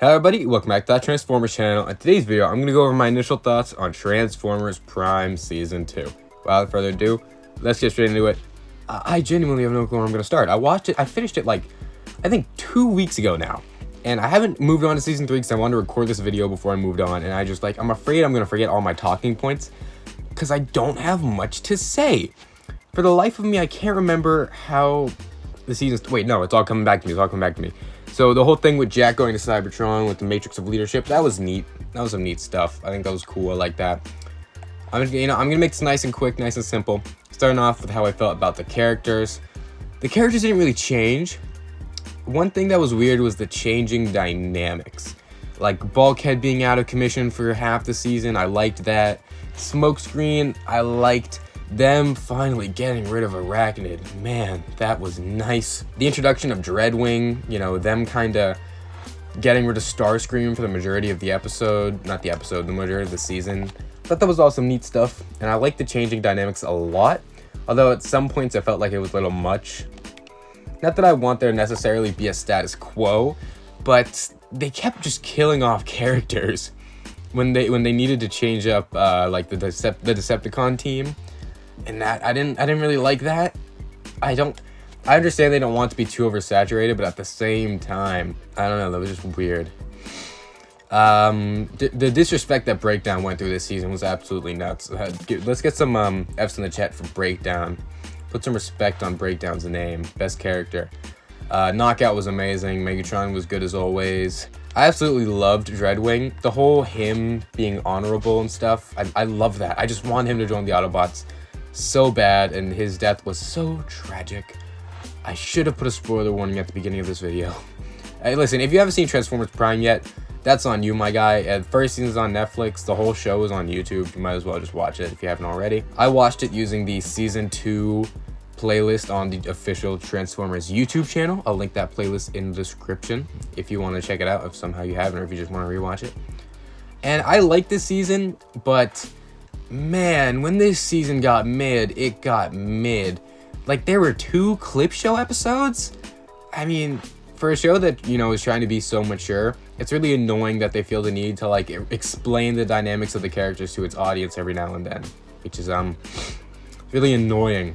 Hello everybody, welcome back to that Transformers channel. In today's video, I'm going to go over my initial thoughts on Transformers Prime Season 2. Without further ado, let's get straight into it. I genuinely have no clue where I'm going to start. I finished it like, I think 2 weeks ago now. And I haven't moved on to Season 3 because I wanted to record this video before I moved on. And I'm afraid I'm going to forget all my talking points because I don't have much to say. For the life of me, I can't remember how the season's... Wait, no, it's all coming back to me. So the whole thing with Jack going to Cybertron with the Matrix of Leadership, that was neat. That was some neat stuff. I think that was cool. I like that. I'm gonna make this nice and quick, nice and simple. Starting off with how I felt about the characters. The characters didn't really change. One thing that was weird was the changing dynamics. Like Bulkhead being out of commission for half the season, I liked that. Smokescreen, I liked them finally getting rid of Arachnid. Man, that was nice. The introduction of Dreadwing, them kind of getting rid of Starscream for the majority of the majority of the season. I thought that was all some neat stuff, and I liked the changing dynamics a lot, although at some points I felt like it was a little much. Not that I want there to necessarily be a status quo, but they kept just killing off characters when they needed to change up like the Decepticon team. And that I didn't really like that. I understand they don't want to be too oversaturated, but at the same time, I don't know, that was just weird. The disrespect that Breakdown went through this season was absolutely nuts. Let's get some F's in the chat for Breakdown. Put some respect on Breakdown's name. Best character. Knockout was amazing. Megatron was good as always. I absolutely loved Dreadwing. The whole him being honorable and stuff, I love that. I just want him to join the Autobots so bad, and his death was so tragic. I should have put a spoiler warning at the beginning of this video. Hey, listen, if you haven't seen Transformers Prime yet, that's on you, my guy. The first season's on Netflix. The whole show is on YouTube. You might as well just watch it if you haven't already. I watched it using the Season 2 playlist on the official Transformers YouTube channel. I'll link that playlist in the description if you want to check it out, if somehow you haven't, or if you just want to rewatch it. And I like this season, but man, when this season got mid, it got mid. Like, there were 2 clip show episodes. I mean, for a show that, is trying to be so mature, it's really annoying that they feel the need to, like, explain the dynamics of the characters to its audience every now and then, which is, really annoying.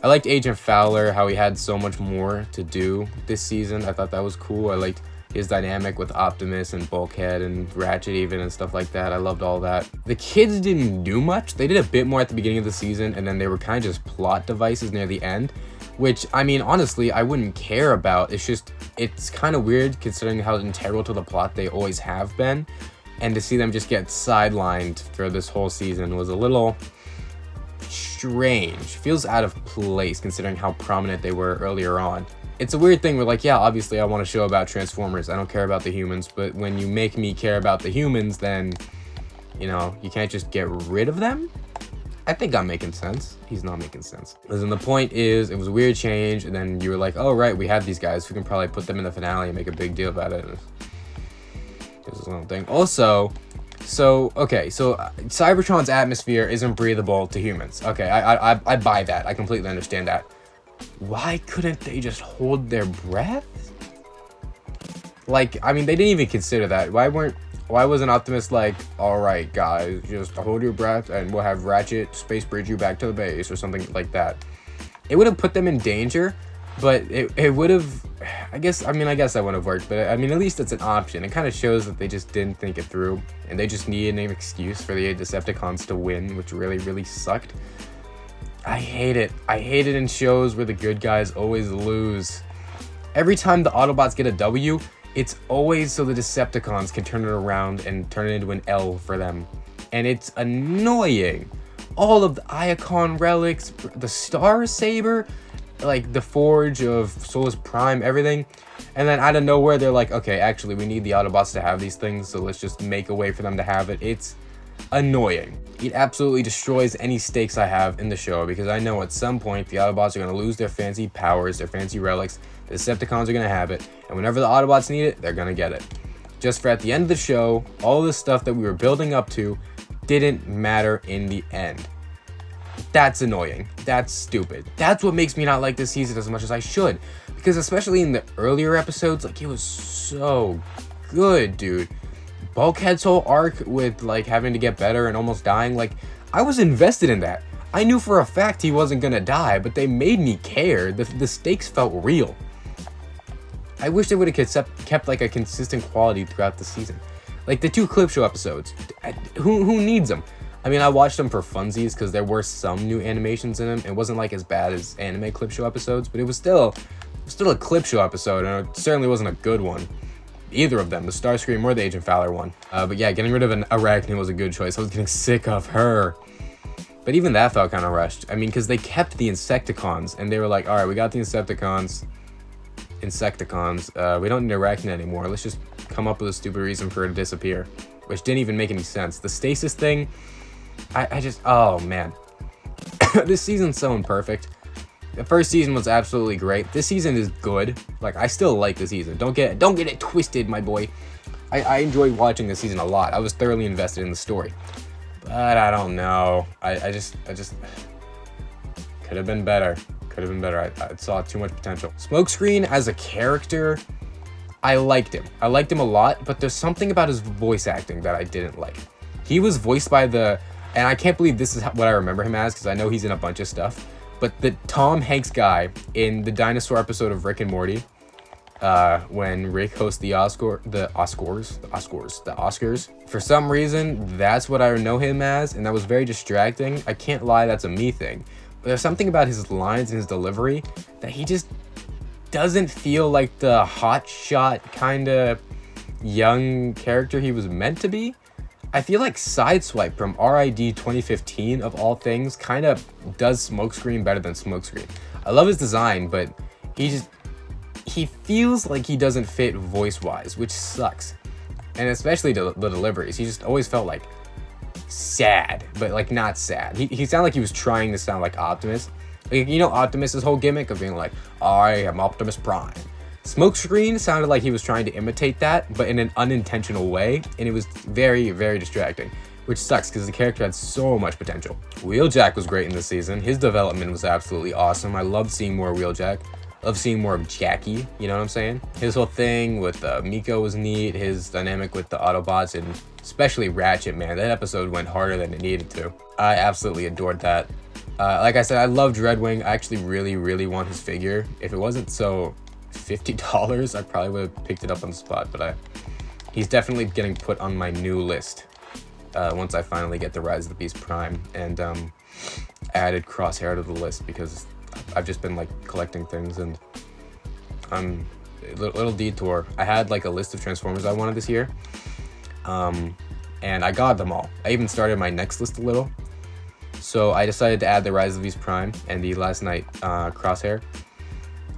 I liked Agent Fowler, how he had so much more to do this season. I thought that was cool. I liked his dynamic with Optimus and Bulkhead and Ratchet even and stuff like that. I loved all that. The kids didn't do much. They did a bit more at the beginning of the season, and then they were kind of just plot devices near the end, which, I mean, honestly, I wouldn't care about. It's kind of weird considering how integral to the plot they always have been, and to see them just get sidelined for this whole season was a little strange. Feels out of place considering how prominent they were earlier on. It's a weird thing where, like, yeah, obviously I want a show about Transformers. I don't care about the humans, but when you make me care about the humans, then, you can't just get rid of them? I think I'm making sense. He's not making sense. Listen, the point is, it was a weird change, and then you were like, oh, right, we have these guys. We can probably put them in the finale and make a big deal about it. This is one thing. Also, Cybertron's atmosphere isn't breathable to humans. Okay, I buy that. I completely understand that. Why couldn't they just hold their breath? Like, I mean, they didn't even consider that. Why wasn't Optimus like, all right, guys, just hold your breath and we'll have Ratchet space bridge you back to the base or something like that? It would have put them in danger, but it would have, I guess that would have worked, but I mean, at least it's an option. It kind of shows that they just didn't think it through and they just needed an excuse for the Decepticons to win, which really, really sucked. I hate it. I hate it in shows where the good guys always lose. Every time the Autobots get a W, it's always so the Decepticons can turn it around and turn it into an L for them. And it's annoying. All of the Iacon relics, the Star Saber, like the Forge of Solus Prime, everything. And then out of nowhere, they're like, okay, actually, we need the Autobots to have these things, so let's just make a way for them to have it. It's annoying. It absolutely destroys any stakes I have in the show because I know at some point the Autobots are going to lose their fancy powers, their fancy relics, the Decepticons are going to have it, and whenever the Autobots need it, they're going to get it. Just for at the end of the show, all this stuff that we were building up to didn't matter in the end. That's annoying. That's stupid. That's what makes me not like this season as much as I should, because especially in the earlier episodes, like, it was so good, dude. Bulkhead's whole arc with like having to get better and almost dying, like I was invested in that. I knew for a fact he wasn't gonna die, but they made me care. The stakes felt real. I wish they would have kept like a consistent quality throughout the season. Like the 2 clip show episodes, who needs them? I mean, I watched them for funsies because there were some new animations in them. It wasn't like as bad as anime clip show episodes, but it was still a clip show episode, and it certainly wasn't a good one. Either of them, the Starscream or the Agent Fowler one. But yeah, getting rid of an Arachne was a good choice. I was getting sick of her. But even that felt kind of rushed. I mean, because they kept the Insecticons, and they were like, all right, we got the Insecticons. We don't need Arachne anymore. Let's just come up with a stupid reason for her to disappear, which didn't even make any sense. The stasis thing, I just, oh man. This season's so imperfect. The first season was absolutely great. This season is good. Like, I still like the season. Don't get it twisted, my boy. I enjoyed watching this season a lot. I was thoroughly invested in the story. But I don't know. I just could have been better. I saw too much potential. Smokescreen as a character, I liked him. I liked him a lot, but there's something about his voice acting that I didn't like. He was voiced by and I can't believe this is what I remember him as, because I know he's in a bunch of stuff, but the Tom Hanks guy in the dinosaur episode of Rick and Morty, when Rick hosts the Oscars. For some reason, that's what I know him as, and that was very distracting. I can't lie, that's a me thing. But there's something about his lines and his delivery that he just doesn't feel like the hotshot kind of young character he was meant to be. I feel like Sideswipe from RID 2015, of all things, kind of does Smokescreen better than Smokescreen. I love his design, but he feels like he doesn't fit voice-wise, which sucks. And especially the deliveries. He just always felt like sad, but like not sad. He sounded like he was trying to sound like Optimus. Like, you know, Optimus's whole gimmick of being like, I am Optimus Prime. Smokescreen sounded like he was trying to imitate that, but in an unintentional way, and it was very, very distracting, which sucks because the character had so much potential. Wheeljack was great in this season. His development was absolutely awesome. I loved seeing more Wheeljack. Love seeing more of Jackie, you know what I'm saying? His whole thing with Miko was neat. His dynamic with the Autobots, and especially Ratchet, man. That episode went harder than it needed to. I absolutely adored that. Like I said, I love Dreadwing. I actually really, really want his figure. If it wasn't so $50, I probably would have picked it up on the spot, but he's definitely getting put on my new list once I finally get the Rise of the Beast Prime, and added Crosshair to the list because I've just been like collecting things, and little detour. I had like a list of Transformers I wanted this year, and I got them all. I even started my next list a little, so I decided to add the Rise of the Beast Prime and the Last Night Crosshair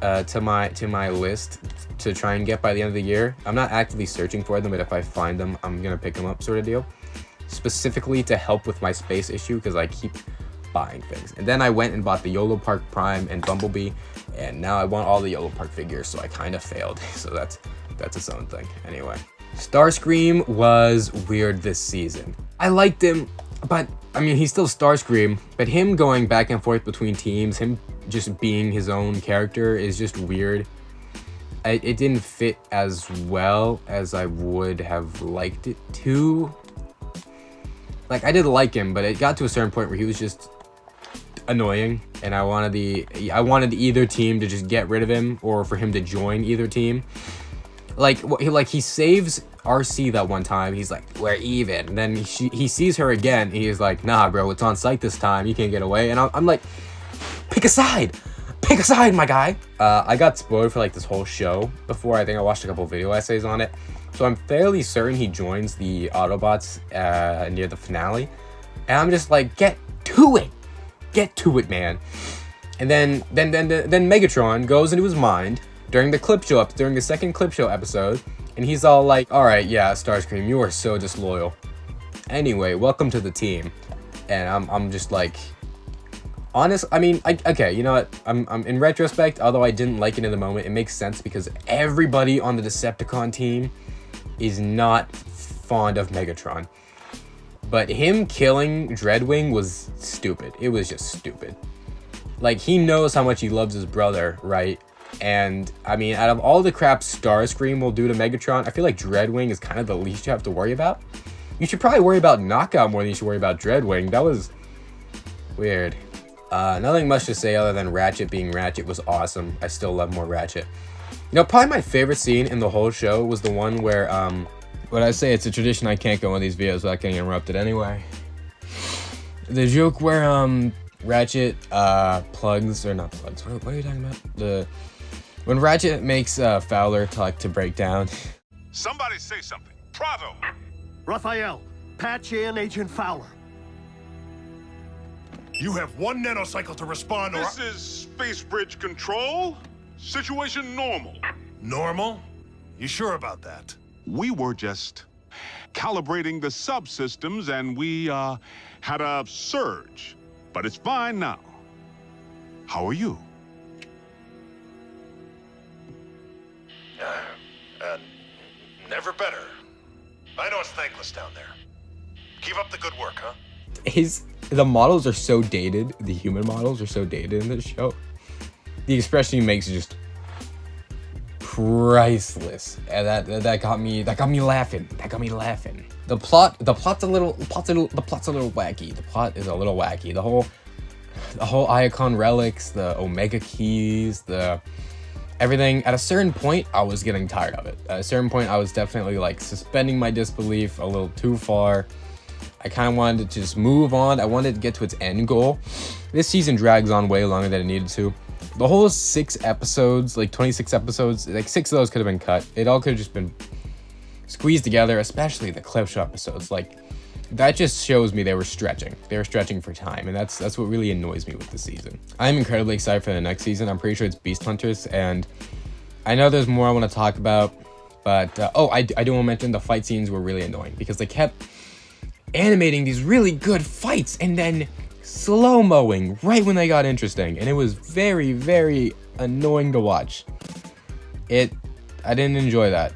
to my list to try and get by the end of the year. I'm not actively searching for them, but if I find them, I'm gonna pick them up, sort of deal. Specifically to help with my space issue, because I keep buying things. And then I went and bought the YOLO Park Prime and Bumblebee, and now I want all the YOLO Park figures, so I kind of failed. So that's its own thing. Anyway, Starscream was weird this season. I liked him, but I mean, he's still Starscream, but him going back and forth between teams, him just being his own character is just weird. It didn't fit as well as I would have liked it to. Like, I did like him, but it got to a certain point where he was just annoying, and I wanted either team to just get rid of him, or for him to join either team. Like he saves RC that one time. He's like, we're even. And then he sees her again, and he's like, nah, bro, it's on site this time. You can't get away. And I'm like, pick a side, my guy. I got spoiled for like this whole show before. I think I watched a couple video essays on it. So I'm fairly certain he joins the Autobots near the finale. And I'm just like, get to it, man. And then Megatron goes into his mind during the second clip show episode, and he's all like, all right, yeah, Starscream, you are so disloyal. Anyway, welcome to the team. And I'm just like, honest. I mean, okay, you know what? I'm in retrospect, although I didn't like it in the moment, it makes sense because everybody on the Decepticon team is not fond of Megatron. But him killing Dreadwing was stupid. It was just stupid. Like, he knows how much he loves his brother, right? And I mean, out of all the crap Starscream will do to Megatron, I feel like Dreadwing is kind of the least you have to worry about. You should probably worry about Knockout more than you should worry about Dreadwing. That was weird. Nothing much to say other than Ratchet being Ratchet was awesome. I still love more Ratchet. You know, probably my favorite scene in the whole show was the one where, what I say, it's a tradition I can't go on these videos without getting interrupted anyway. The joke where, Ratchet, plugs, or not plugs, what are you talking about? When Ratchet makes, Fowler to break down. Somebody say something. Bravo! Raphael, patch in Agent Fowler. You have 1 nanocycle to respond, or... This is Space Bridge Control. Situation normal. Normal? You sure about that? We were just calibrating the subsystems and we, had a surge. But it's fine now. How are you? Never better. I know it's thankless down there. Keep up the good work, huh? The models are so dated. The human models are so dated in this show. The expression he makes is just priceless, and that got me laughing. The plot's a little wacky. The plot is a little wacky. The whole Iacon relics, the Omega keys, everything. At a certain point, I was getting tired of it. At a certain point, I was definitely like suspending my disbelief a little too far. I kind of wanted to just move on. I wanted to get to its end goal. This season drags on way longer than it needed to. The whole 6 episodes, like 26 episodes, like 6 of those could have been cut. It all could have just been squeezed together, especially the clip show episodes. Like, that just shows me they were stretching. They were stretching for time, and that's what really annoys me with the season. I'm incredibly excited for the next season. I'm pretty sure it's Beast Hunters, and I know there's more I want to talk about, but I do want to mention the fight scenes were really annoying because they kept animating these really good fights and then slow-moing right when they got interesting, and it was very, very annoying to watch. I didn't enjoy that.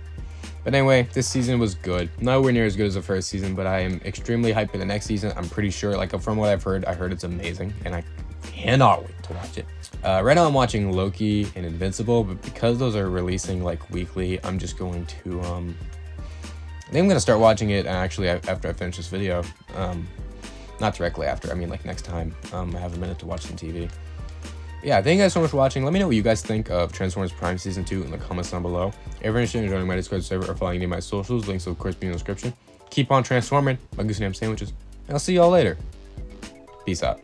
But anyway, this season was good. Nowhere near as good as the first season, but I am extremely hyped for the next season. I'm pretty sure, like, from what I've heard, I heard it's amazing, and I cannot wait to watch it. Right now I'm watching Loki and Invincible, but because those are releasing, like, weekly, I'm just going to, I think I'm going to start watching it actually after I finish this video. Not directly after, I mean, like, next time I have a minute to watch some TV. Yeah, thank you guys so much for watching. Let me know what you guys think of Transformers Prime Season 2 in the comments down below. If you're interested in joining my Discord server or following any of my socials, links will of course be in the description. Keep on transforming, my goose and ham sandwiches, and I'll see y'all later. Peace out.